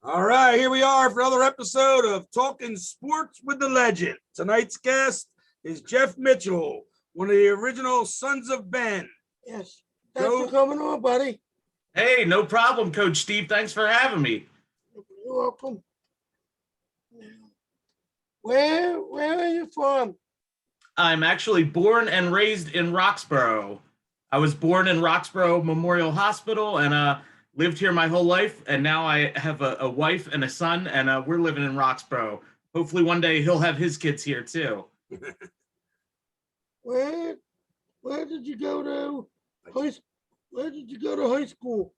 All right, here we are for another episode of Talking Sports with the Legend. Tonight's guest is Jeff Mitchell, one of the original Sons of Ben. Yes. Thanks for coming on, buddy. Hey, no problem, Coach Steve. Thanks for having me. You're welcome. Where are you from? I'm actually born and raised in Roxborough. I was born in Roxborough Memorial Hospital and lived here my whole life. And now I have a wife and a son, and we're living in Roxborough. Hopefully one day he'll have his kids here too. Where did you go to Where did you go to high school?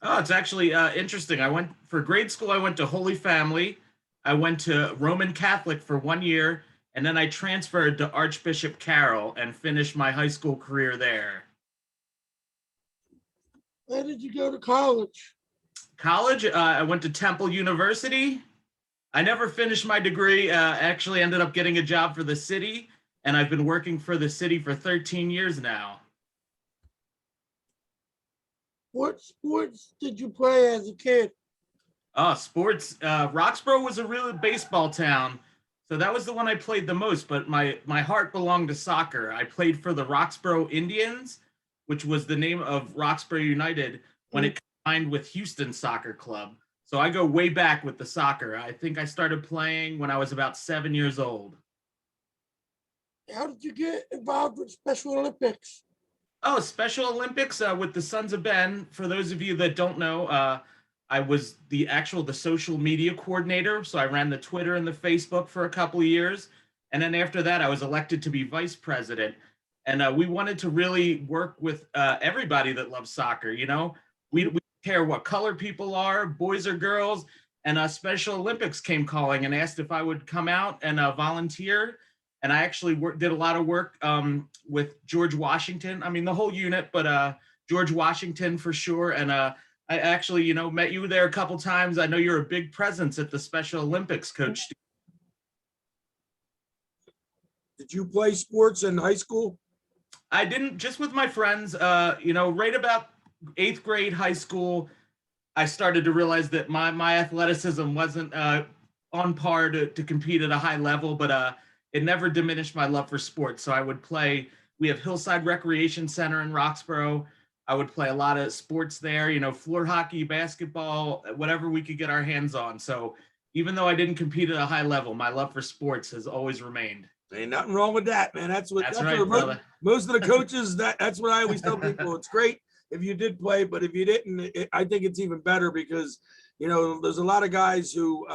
Oh, it's actually interesting. For grade school, I went to Holy Family. I went to Roman Catholic for 1 year, and then I transferred to Archbishop Carroll and finished my high school career there. Where did you go to college? College, I went to Temple University. I never finished my degree. Actually ended up getting a job for the city, and I've been working for the city for 13 years now. What sports did you play as a kid? Sports. Roxborough was a real baseball town, so that was the one I played the most, but my heart belonged to soccer. I played for the Roxborough Indians, which was the name of Roxborough United when it combined with Houston Soccer Club. So I go way back with the soccer. I think I started playing when I was about 7 years old. How did you get involved with Special Olympics? Oh, Special Olympics with the Sons of Ben. For those of you that don't know, I was the social media coordinator. So I ran the Twitter and the Facebook for a couple of years. And then after that, I was elected to be vice president. And we wanted to really work with everybody that loves soccer. You know, we don't care what color people are, boys or girls. And Special Olympics came calling and asked if I would come out and volunteer. And I actually did a lot of work with George Washington. I mean, the whole unit, but George Washington for sure. And I actually, met you there a couple times. I know you're a big presence at the Special Olympics, Coach. Did you play sports in high school? I didn't, just with my friends. Right about 8th grade high school, I started to realize that my athleticism wasn't on par to compete at a high level, but it never diminished my love for sports. So I would play, we have Hillside Recreation Center in Roxborough. I would play a lot of sports there, floor hockey, basketball, whatever we could get our hands on. So even though I didn't compete at a high level, my love for sports has always remained. Ain't nothing wrong with that, man. That's right, brother. Most of the coaches, that's what I always tell people. It's great if you did play, but if you didn't, I think it's even better because, there's a lot of guys who,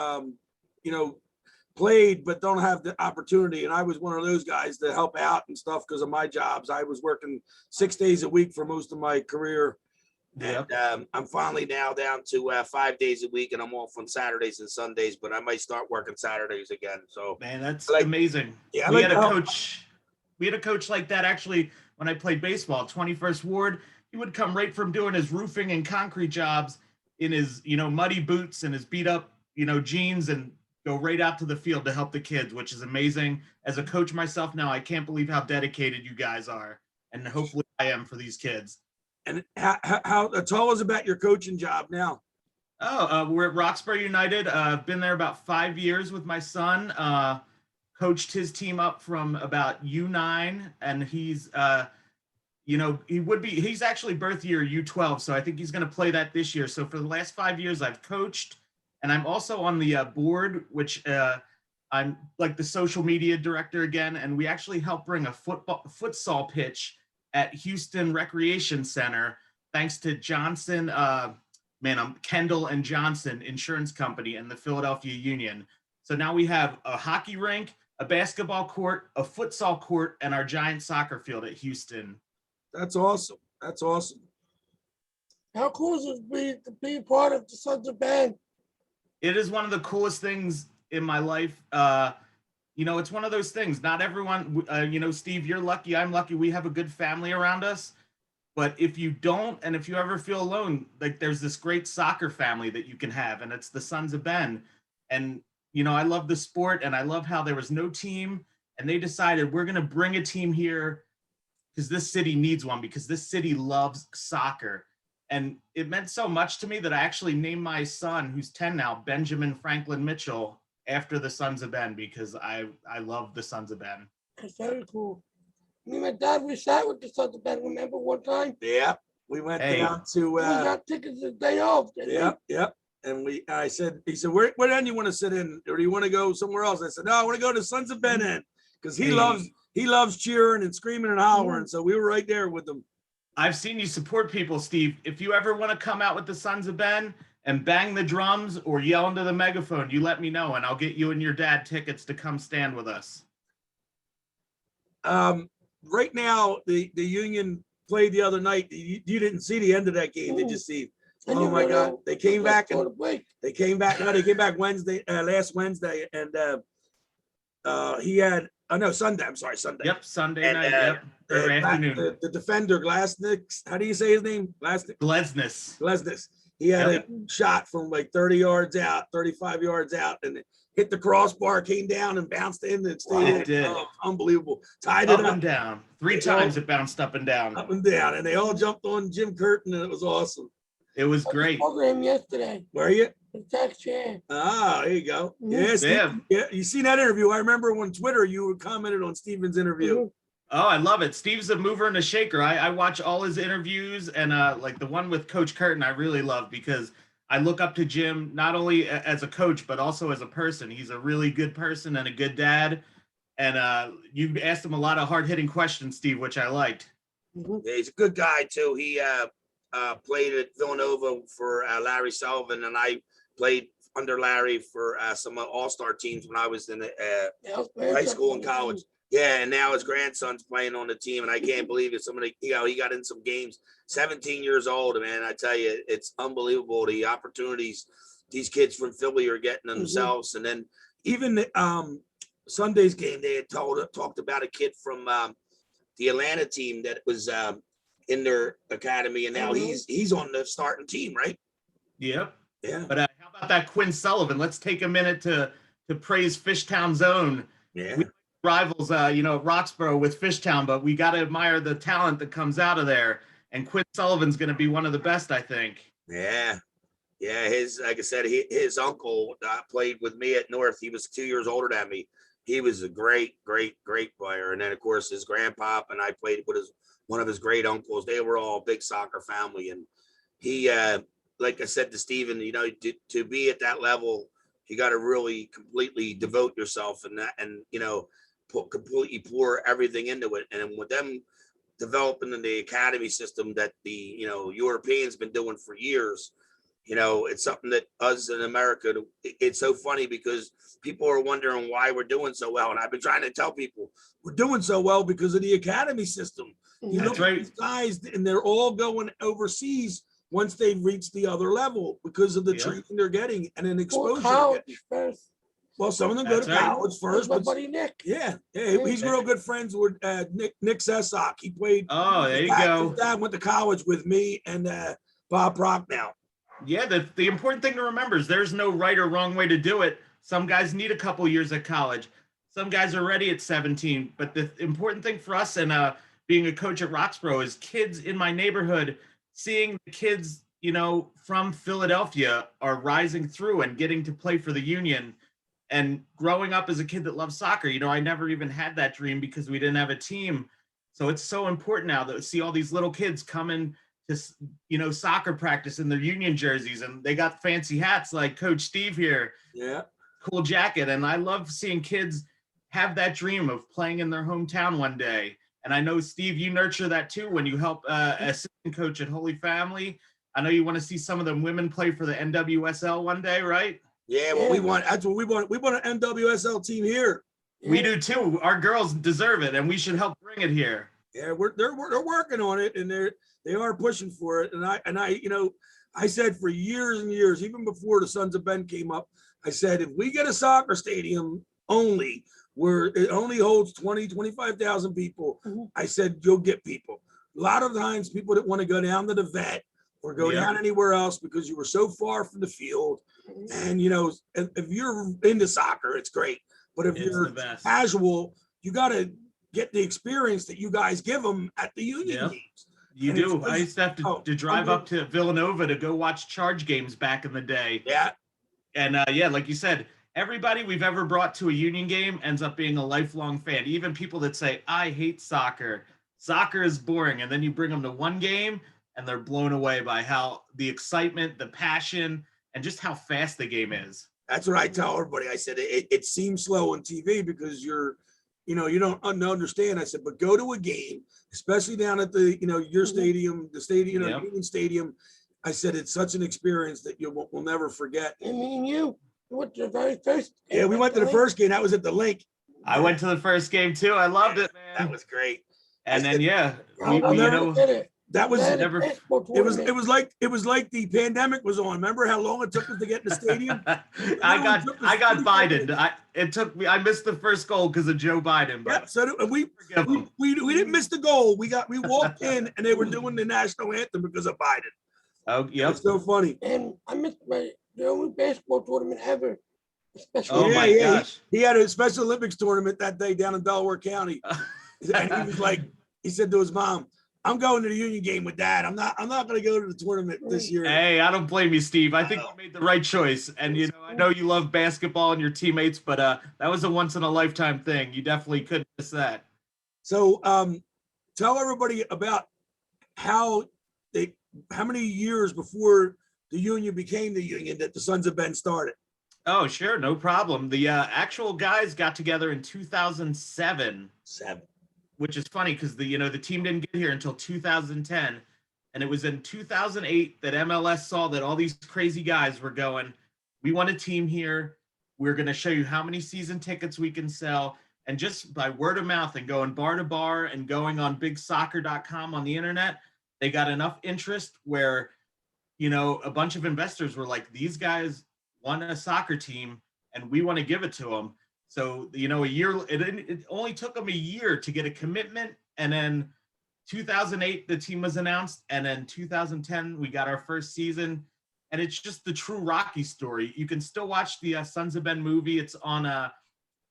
played but don't have the opportunity, and I was one of those guys to help out and stuff because of my jobs. I was working 6 days a week for most of my career. Yep. And I'm finally now down to 5 days a week, and I'm off on Saturdays and Sundays, but I might start working Saturdays again. So man, that's amazing. Yeah, we had a coach like that actually when I played baseball, 21st Ward. He would come right from doing his roofing and concrete jobs in his muddy boots and his beat up jeans and go right out to the field to help the kids, which is amazing. As a coach myself now, I can't believe how dedicated you guys are, and hopefully I am for these kids. And how tell us about your coaching job now? We're at Roxborough United. I've been there about 5 years with my son. Coached his team up from about U9, and he's he's actually birth year U12, so I think he's going to play that this year. So for the last 5 years, I've coached. And I'm also on the board, which I'm like the social media director again. And we actually helped bring a futsal pitch at Houston Recreation Center, thanks to Johnson, Kendall and Johnson Insurance Company and the Philadelphia Union. So now we have a hockey rink, a basketball court, a futsal court, and our giant soccer field at Houston. That's awesome. That's awesome. How cool is it to be part of the Sons of Ben? It is one of the coolest things in my life. It's one of those things. Not everyone, Steve, you're lucky. I'm lucky. We have a good family around us. But if you don't, and if you ever feel alone, like there's this great soccer family that you can have, and it's the Sons of Ben. And, I love the sport, and I love how there was no team, and they decided we're going to bring a team here because this city needs one, because this city loves soccer. And it meant so much to me that I actually named my son, who's 10 now, Benjamin Franklin Mitchell, after the Sons of Ben, because I love the Sons of Ben. That's very cool. Me and my dad, we sat with the Sons of Ben. Remember one time? Yeah, we went Hey. down to. We got tickets the day off. Yep. And he said, where end you want to sit in, or do you want to go somewhere else? I said, no, I want to go to Sons of Ben end, because he loves cheering and screaming and hollering. So we were right there with them. I've seen you support people, Steve. If you ever want to come out with the Sons of Ben and bang the drums or yell into the megaphone, you let me know, and I'll get you and your dad tickets to come stand with us. Right now, the Union played the other night. You didn't see the end of that game, did you, Steve? Oh my God! They came back and they came back. No, they came back Wednesday, last Wednesday, and he had. Oh no, Sunday. I'm sorry, Sunday. Yep, Sunday night. Yep, or afternoon. The defender Glasnick. How do you say his name? Glesnes. He had a shot from like 30 yards out, 35 yards out, and it hit the crossbar, came down and bounced in and stayed in. It did. Oh, unbelievable. Tied Up it up and down. Three times it bounced up and down. up and down, and they all jumped on Jim Curtin, and it was awesome. It was great. I saw him yesterday. Where are you? The tax chair. Ah, there you go. Mhm. Yeah, Steve, Yeah. yeah. You seen that interview? I remember on Twitter you commented on Steven's interview. Oh, I love it. Steve's a mover and a shaker. I watch all his interviews, and like the one with Coach Curtin, I really love, because I look up to Jim not only as a coach, but also as a person. He's a really good person and a good dad. And you asked him a lot of hard-hitting questions, Steve, which I liked. Yeah, he's a good guy too. He played at Villanova for Larry Sullivan, and I played under Larry for some all-star teams when I was in high school and college. Yeah, and now his grandson's playing on the team, and I can't believe it. Somebody, he got in some games. 17 years old, man. I tell you, it's unbelievable the opportunities these kids from Philly are getting themselves. And then even Sunday's game, they had talked about a kid from the Atlanta team that was in their academy, and now he's on the starting team, right? Yep. Yeah. But how about that Quinn Sullivan? Let's take a minute to praise Fishtown's own. Yeah. We rivals, Roxborough with Fishtown, but we got to admire the talent that comes out of there. And Quinn Sullivan's going to be one of the best, I think. Yeah. His, like I said, his uncle played with me at North. He was 2 years older than me. He was a great player. And then, of course, his grandpa and I played with one of his great uncles. They were all a big soccer family. And he, like I said to Steven, to be at that level, you got to really completely devote yourself and completely pour everything into it. And with them developing in the academy system that the Europeans been doing for years, it's something that us in America, it's so funny because people are wondering why we're doing so well. And I've been trying to tell people we're doing so well because of the academy system. You look at these guys and they're all going overseas once they've reached the other level because of the training they're getting and an exposure. College first. Well, some of them go to college first. My buddy Nick. Yeah, he's real good friends with Nick Sessock. He played. Oh, there you go. His dad went to college with me and Bob Prochnow. Yeah, the important thing to remember is there's no right or wrong way to do it. Some guys need a couple years at college. Some guys are ready at 17. But the important thing for us and being a coach at Roxborough is kids in my neighborhood, seeing the kids, from Philadelphia are rising through and getting to play for the Union. And growing up as a kid that loves soccer, I never even had that dream because we didn't have a team. So it's so important now to see all these little kids coming to, soccer practice in their Union jerseys, and they got fancy hats like Coach Steve here. Yeah. Cool jacket. And I love seeing kids have that dream of playing in their hometown one day. And I know, Steve, you nurture that too when you help assistant coach at Holy Family. I know you want to see some of them women play for the NWSL one day, right? Yeah, well, that's what we want. We want an NWSL team here. We do too. Our girls deserve it, and we should help bring it here. Yeah, they're working on it, and they are pushing for it. And I said for years and years, even before the Sons of Ben came up, I said if we get a soccer stadium only where it only holds 25,000 people, I said you'll get people. A lot of times, people that want to go down to the vet or go down anywhere else because you were so far from the field. And, if you're into soccer, it's great. But if you're casual, you got to get the experience that you guys give them at the Union games. You And it's do. I used to have oh, to drive up to Villanova to go watch Charge games back in the day. Yeah, And yeah, like you said, everybody we've ever brought to a Union game ends up being a lifelong fan. Even people that say, I hate soccer. Soccer is boring. And then you bring them to one game and they're blown away by how the excitement, the passion, and just how fast the game is. that's what I tell everybody. I said it seems slow on TV because you don't understand. I said, but go to a game, especially down at the your stadium, the stadium, Yep. Union Stadium. I said it's such an experience that will never forget. And me and you went to the very first. Yeah, we went to the first game. That was at the link. I went to the first game too. I loved it, man. That was great. And then yeah, I'll we, never forget it. That was That never- basketball it was tournament. it was like the pandemic was on. Remember how long it took us to get in the stadium? I got Biden. I missed the first goal because of Joe Biden, Yeah, but so we forgive him. we didn't miss the goal. We walked in and they were doing the national anthem because of Biden. Oh, yep. It's so funny. And I missed the only basketball tournament ever. Especially Oh Yeah, my yeah, gosh. He had a Special Olympics tournament that day down in Delaware County. And he was like, he said to his mom, I'm going to the Union game with Dad. I'm not going to go to the tournament this year. Hey, I don't blame you, Steve. I think you made the right choice. And I know you love basketball and your teammates, but that was a once in a lifetime thing. You definitely couldn't miss that. So tell everybody about how many years before the Union became the Union that the Sons of Ben started. Oh, sure, no problem. The actual guys got together in 2007. 7. Which is funny because the team didn't get here until 2010, and it was in 2008 that MLS saw that all these crazy guys were going, we want a team here. We're going to show you how many season tickets we can sell. And just by word of mouth and going bar to bar and going on bigsoccer.com on the internet, they got enough interest where, a bunch of investors were like, these guys want a soccer team and we want to give it to them. So, a year, it only took them a year to get a commitment. And then 2008, the team was announced. And then 2010, we got our first season. And it's just the true Rocky story. You can still watch the Sons of Ben movie. It's on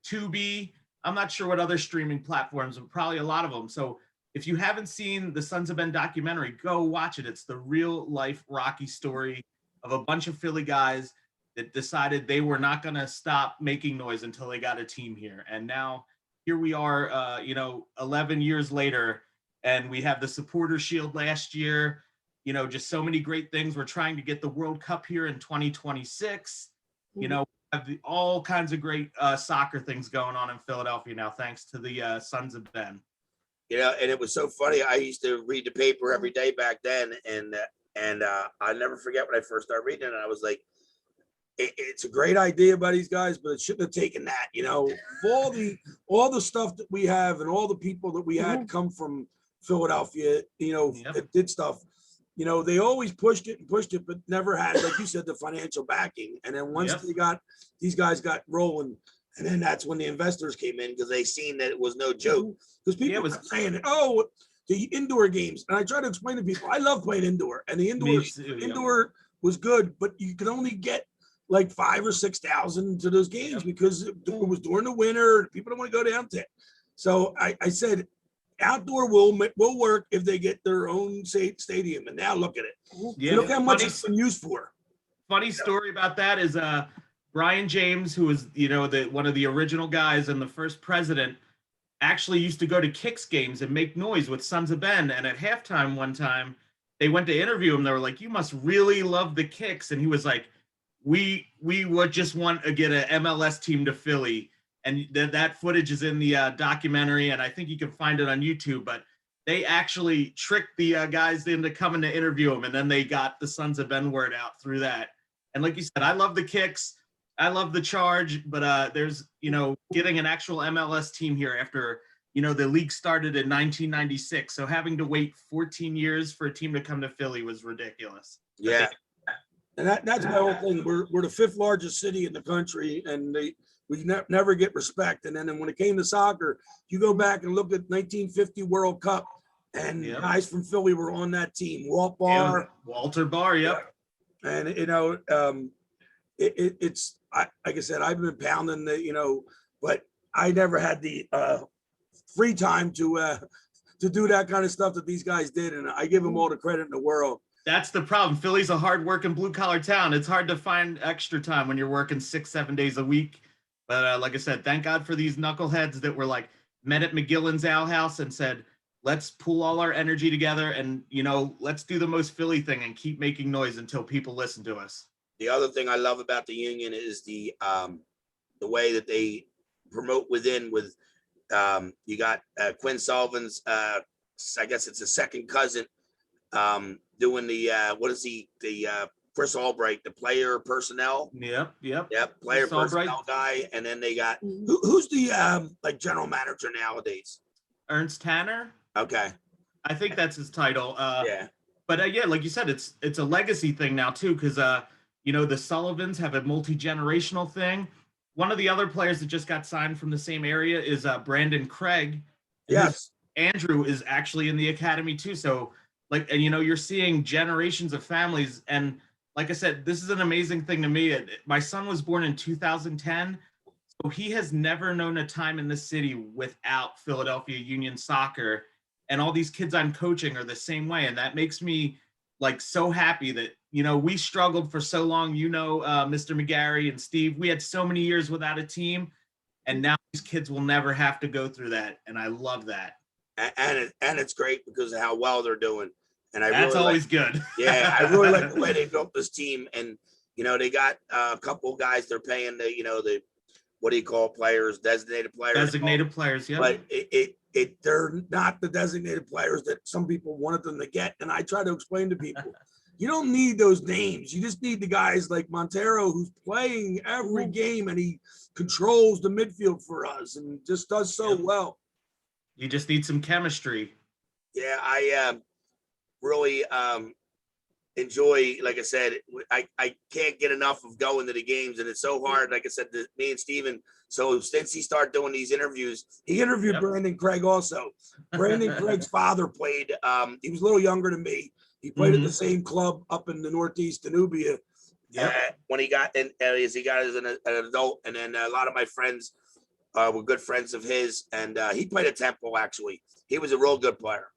Tubi. I'm not sure what other streaming platforms, but probably a lot of them. So if you haven't seen the Sons of Ben documentary, go watch it. It's the real life Rocky story of a bunch of Philly guys that decided they were not going to stop making noise until they got a team here. And now here we are, 11 years later, and we have the Supporter Shield last year, just so many great things. We're trying to get the World Cup here in 2026. We have all kinds of great soccer things going on in Philadelphia now, thanks to the Sons of Ben. And it was so funny. I used to read the paper every day back then. And I never forget when I first started reading it. And I was like, it's a great idea by these guys, but it shouldn't have taken that, all the stuff that we have and all the people that we had come from Philadelphia, that did stuff, they always pushed it, but never had, like you said, the financial backing. And then once these guys got rolling, and then that's when the investors came in because they seen that it was no joke. Because people were saying, oh, the indoor games. And I try to explain to people, I love playing indoor, and the indoor was good, but you could only get like 5,000 or 6,000 to those games because it was during the winter. People don't want to go down there. So I said, outdoor will work if they get their own stadium. And now look at it. Yeah, look how much it's been used for. Funny story about that is Brian James, who was one of the original guys and the first president, actually used to go to Kicks games and make noise with Sons of Ben. And at halftime one time, they went to interview him. They were like, "You must really love the Kicks," and he was like, we would just want to get an MLS team to Philly. And that footage is in the documentary, and I think you can find it on YouTube. But they actually tricked the guys into coming to interview him, and then they got the Sons of Ben word out through that. And like you said, I love the Kicks, I love the Charge, but there's getting an actual MLS team here after the league started in 1996. So having to wait 14 years for a team to come to Philly was ridiculous. Yeah. And that's my whole thing. We're the 5th largest city in the country, and we never get respect. And then when it came to soccer, you go back and look at 1950 World Cup, and guys from Philly were on that team. Walter Barr, yep. And it's like I said, I've been pounding but I never had the free time to to do that kind of stuff that these guys did. And I give them all the credit in the world. That's the problem. Philly's a hard-working blue-collar town. It's hard to find extra time when you're working 6-7 days a week. But like I said, thank God for these knuckleheads that were like met at McGillen's Owl House and said, let's pool all our energy together and, let's do the most Philly thing and keep making noise until people listen to us. The other thing I love about the Union is the way that they promote within with you got Quinn Sullivan's I guess it's a second cousin doing the Chris Albright, the player personnel. Yep. Player Chris Albright. personnel guy. And then they got who's the like general manager nowadays? Ernst Tanner. Okay. I think that's his title. Yeah. But yeah, like you said, it's a legacy thing now too, because the Sullivans have a multi-generational thing. One of the other players that just got signed from the same area is Brandon Craig. Yes. Andrew is actually in the academy too. So you're seeing generations of families. And like I said, this is an amazing thing to me. My son was born in 2010. So he has never known a time in the city without Philadelphia Union soccer. And all these kids I'm coaching are the same way. And that makes me so happy that, we struggled for so long, Mr. McGarry and Steve, we had so many years without a team. And now these kids will never have to go through that. And I love that. And it's great because of how well they're doing. And That's really always good. Yeah, I really like the way they built this team. And, they got a couple of guys they're paying the what do you call players? Designated players. Designated players, yeah. But they're not the designated players that some people wanted them to get. And I try to explain to people, you don't need those names. You just need the guys like Montero, who's playing every game and he controls the midfield for us and just does so well. You just need some chemistry. Yeah, I really enjoy, like I said, I can't get enough of going to the games, and it's so hard. Like I said, me and Steven, so since he started doing these interviews, he interviewed Brandon Craig also. Brandon Craig's father played, he was a little younger than me. He played at the same club up in the Northeast Danubia. When he got in, as he got as an adult, and then a lot of my friends were good friends of his, and he played at Temple, actually. He was a real good player.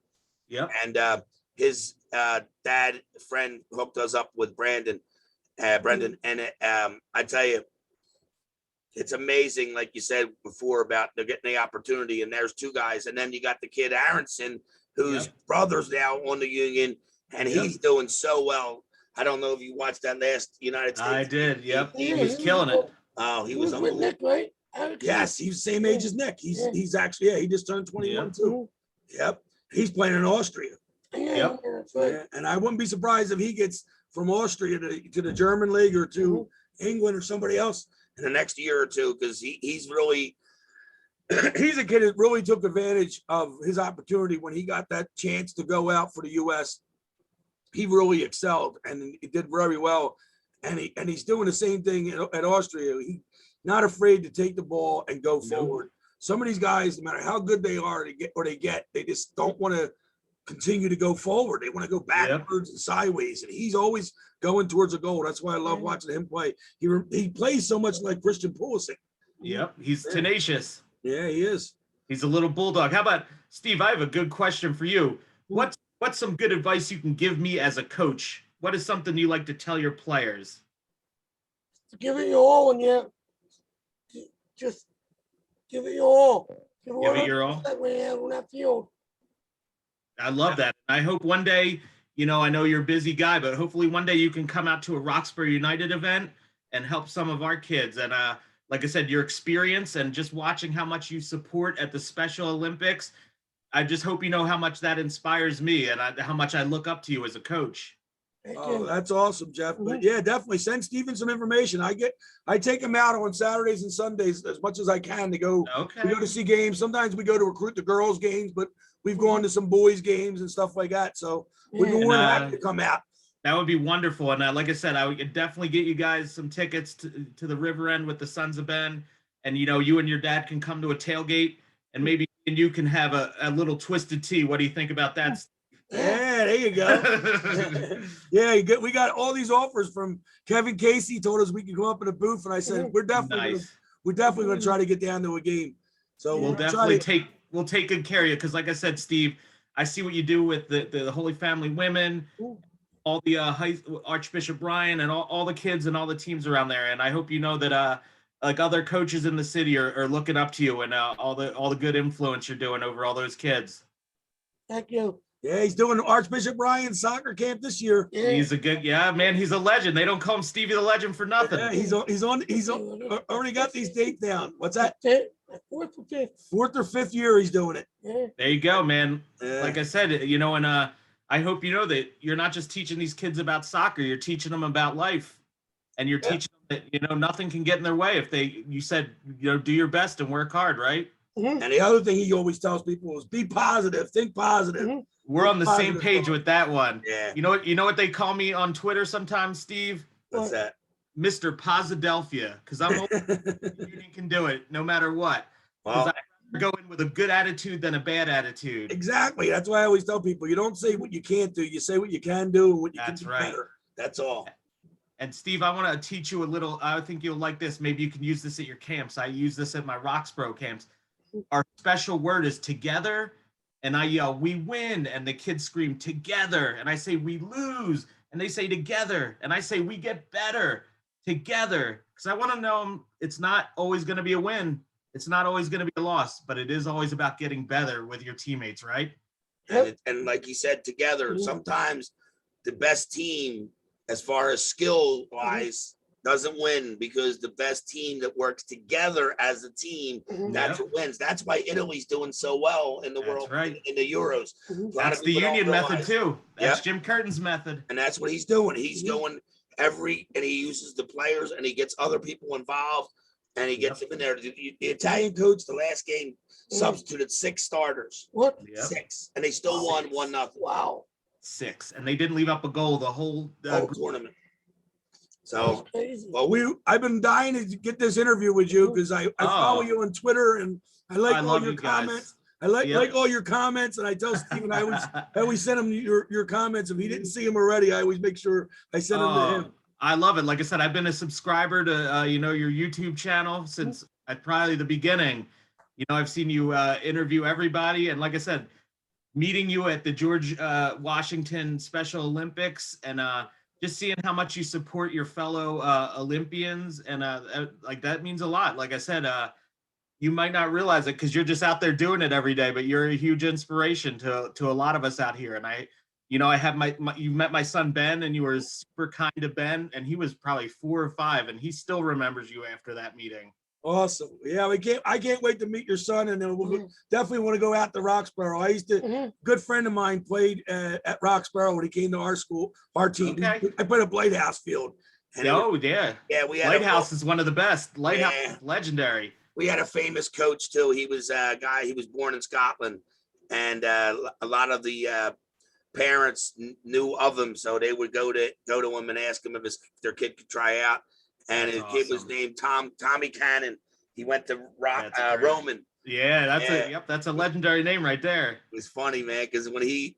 Yep. And his dad friend hooked us up with Brendan, and I tell you, it's amazing, like you said before, about they're getting the opportunity, and there's two guys, and then you got the kid Aronson, whose brother's now on the Union, and he's doing so well. I don't know if you watched that last United States. I did. Yep. He was killing it. Oh, he was with Nick, right? Yes, he's the same age as Nick. He's actually, he just turned 21 too. Yep. He's playing in Austria. Yep. And I wouldn't be surprised if he gets from Austria to the German league or to England or somebody else in the next year or two, because he's really he's a kid that really took advantage of his opportunity when he got that chance to go out for the US. He really excelled and he did very well. And he's doing the same thing at Austria. He's not afraid to take the ball and go forward. Some of these guys, no matter how good they are they just don't want to continue to go forward. They want to go backwards and sideways. And he's always going towards a goal. That's why I love watching him play. He plays so much like Christian Pulisic. Yep. He's tenacious. Yeah, he is. He's a little bulldog. How about Steve? I have a good question for you. What's some good advice you can give me as a coach? What is something you like to tell your players? Give it your all, and just give it your all. Give it your all. On that field. I love that. I hope one day, I know you're a busy guy, but hopefully one day you can come out to a Roxbury United event and help some of our kids. And like I said, your experience and just watching how much you support at the Special Olympics, I just hope you know how much that inspires me and how much I look up to you as a coach. Oh, that's awesome, Jeff. But yeah, definitely send Steven some information. I take him out on Saturdays and Sundays as much as I can to go to see games. Sometimes we go to recruit the girls' games, but we've gone to some boys' games and stuff like that. So we'd be more than happy to come out. That would be wonderful. And like I said, I would definitely get you guys some tickets to the River End with the Sons of Ben. And, you and your dad can come to a tailgate and maybe you can have a little twisted tea. What do you think about that? Yeah, there you go. Yeah, we got all these offers from Kevin Casey. Told us we could come up in a booth, and I said we're definitely going to try to get down to a game. So we'll take good care of you because, like I said, Steve, I see what you do with the Holy Family Women, Ooh. all the Archbishop Brian and all the kids and all the teams around there. And I hope you know that like other coaches in the city are looking up to you and all the good influence you're doing over all those kids. Thank you. Yeah, he's doing Archbishop Ryan's soccer camp this year. Yeah. He's a good, yeah, man. He's a legend. They don't call him Stevie the Legend for nothing. Yeah, he's already got these dates down. What's that? Fourth or fifth. 4th or 5th year he's doing it. Yeah. There you go, man. Yeah. Like I said, you know, and I hope you know that you're not just teaching these kids about soccer, you're teaching them about life. And you're teaching them that, you know, nothing can get in their way if you said, you know, do your best and work hard, right? Mhm. And the other thing he always tells people is be positive, think positive. Mhm. We're on the same Positive page thought. with that one. Yeah. You know what they call me on Twitter sometimes, Steve? What's that? Mr. Posidelphia, because I'm you can do it no matter what. Well, I go in with a good attitude than a bad attitude. Exactly. That's why I always tell people you don't say what you can't do, you say what you can do and what you That's can do right. better. That's all. And Steve, I want to teach you a little. I think you'll like this. Maybe you can use this at your camps. I use this at my Roxborough camps. Our special word is together. And I yell, we win. And the kids scream together. And I say, we lose. And they say together. And I say, we get better together. Because I want to know it's not always going to be a win. It's not always going to be a loss, but it is always about getting better with your teammates, right? and like you said, together, sometimes the best team, as far as skill wise, doesn't win because the best team that works together as a team, Mhm. that's what wins. That's why Italy's doing so well in the That's world, right. in the Euros. Mhm. A lot That's of the people don't union method realize- too. That's Yep. Jim Curtin's method. And that's what he's doing. He's Mhm. going and he uses the players and he gets other people involved and he gets them in there. The Italian coach, the last game, substituted 6 starters, What? Yep. 6, and they still won 1-0. Wow. 6. And they didn't leave up a goal the whole Whole tournament. So That's crazy. Well, I've been dying to get this interview with you because I follow you on Twitter and I like I all love your you guys. comments. I like Yep. all your comments, and I tell Steven I always send him your comments. If he didn't see them already, I always make sure I send them to him. I love it. Like I said, I've been a subscriber to you know, your YouTube channel since probably the beginning. You know, I've seen you interview everybody, and like I said, meeting you at the George Washington Special Olympics, and just seeing how much you support your fellow Olympians, and like that means a lot. Like I said, you might not realize it because you're just out there doing it every day, but you're a huge inspiration to a lot of us out here. And you know, I have you met my son Ben, and you were super kind to Ben, and he was probably 4 or 5, and he still remembers you after that meeting. Awesome. Yeah, I can't wait to meet your son, and then we'll definitely want to go out to Roxborough. I used to, Mhm. good friend of mine played at Roxborough when he came to our school, our team. Okay. I played at Lighthouse Field. And Oh yeah, yeah, we had Lighthouse is one of the best. Lighthouse Yeah. is legendary. we had a famous coach too. He was a guy, he was born in Scotland, and a lot of the parents knew of him, so they would go to him and ask him if their kid could try out. And That's his kid was awesome. named Tommy Cannon. He went to That's great. Roman. Yeah, that's a legendary name right there. It was funny, man, because when he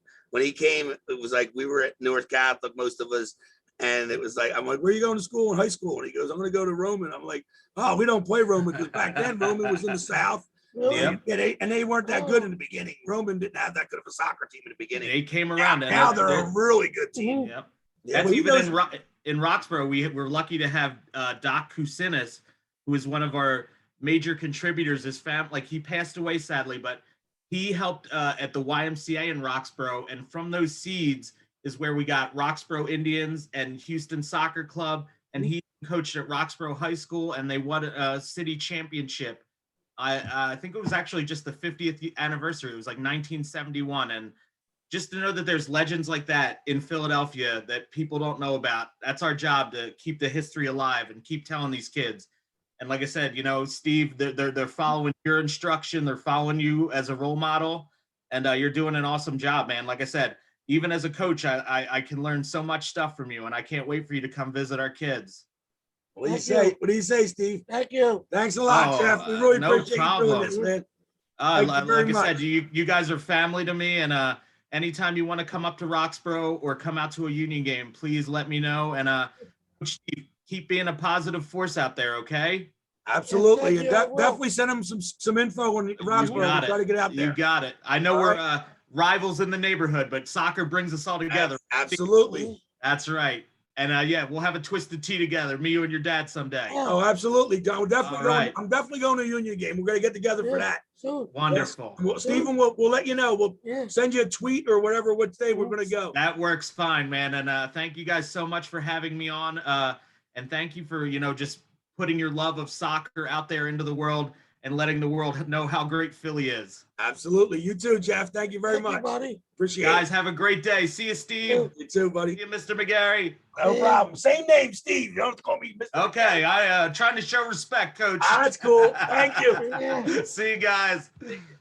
came, it was like we were at North Catholic, most of us, and it was like, I'm like, where are you going to school in high school? And he goes, I'm going to go to Roman. I'm like, oh, we don't play Roman because back then Roman was in the South. Really? Yep. And they weren't that good in the beginning. Roman didn't have that good of a soccer team in the beginning. They came around. and Now they're a really good team. Mhm. Yep. Yeah, That's but he even does- in Roxborough. We're lucky to have Doc Kusinis, who is one of our major contributors. His family, like, he passed away sadly, but he helped at the YMCA in Roxborough, and from those seeds is where we got Roxborough Indians and Houston Soccer Club, and he coached at Roxborough High School, and they won a city championship. I think it was actually just the 50th anniversary. It was like 1971, and just to know that there's legends like that in Philadelphia that people don't know about, that's our job, to keep the history alive and keep telling these kids. And like I said, you know, Steve, they're following your instruction, they're following you as a role model, and you're doing an awesome job, man. Like I said, even as a coach, I can learn so much stuff from you, and I can't wait for you to come visit our kids. What do you Thank say? you. What do you say, Steve? Thank you. Thanks a lot, Oh, Jeff. We really no appreciate you doing problem. this, man. Thank you like very I said, much. you guys are family to me, and anytime you want to come up to Roxborough or come out to a Union game, please let me know. And Coach Steve, keep being a positive force out there, okay? Absolutely. Thank And you, I will. definitely send him some info on Roxborough. got We'll try it. to get out You there. got it. I know All rivals in the neighborhood, but soccer brings us all together. Absolutely. That's right. And yeah, we'll have a Twisted Tea together, me, you, and your dad someday. Oh, absolutely. We're definitely All going. right. I'm definitely going to a Union game. We're gonna get together for that. Soon. Wonderful. Well, Stephen, we'll let you know. We'll Yeah. send you a tweet or whatever, what day we're gonna go. That works fine, man. And thank you guys so much for having me on. And thank you for, just putting your love of soccer out there into the world and letting the world know how great Philly is. Absolutely. You too, Jeff. Thank you very Thank you, much. buddy. Appreciate Guys, have a great day. See you, Steve. it. You too, See buddy. you, Mr. McGarry. No problem. Same name, Steve. You don't have to call me Mr. Okay, I trying to show respect, coach. Ah, that's cool. Thank you. Yeah. See you guys. Thank you.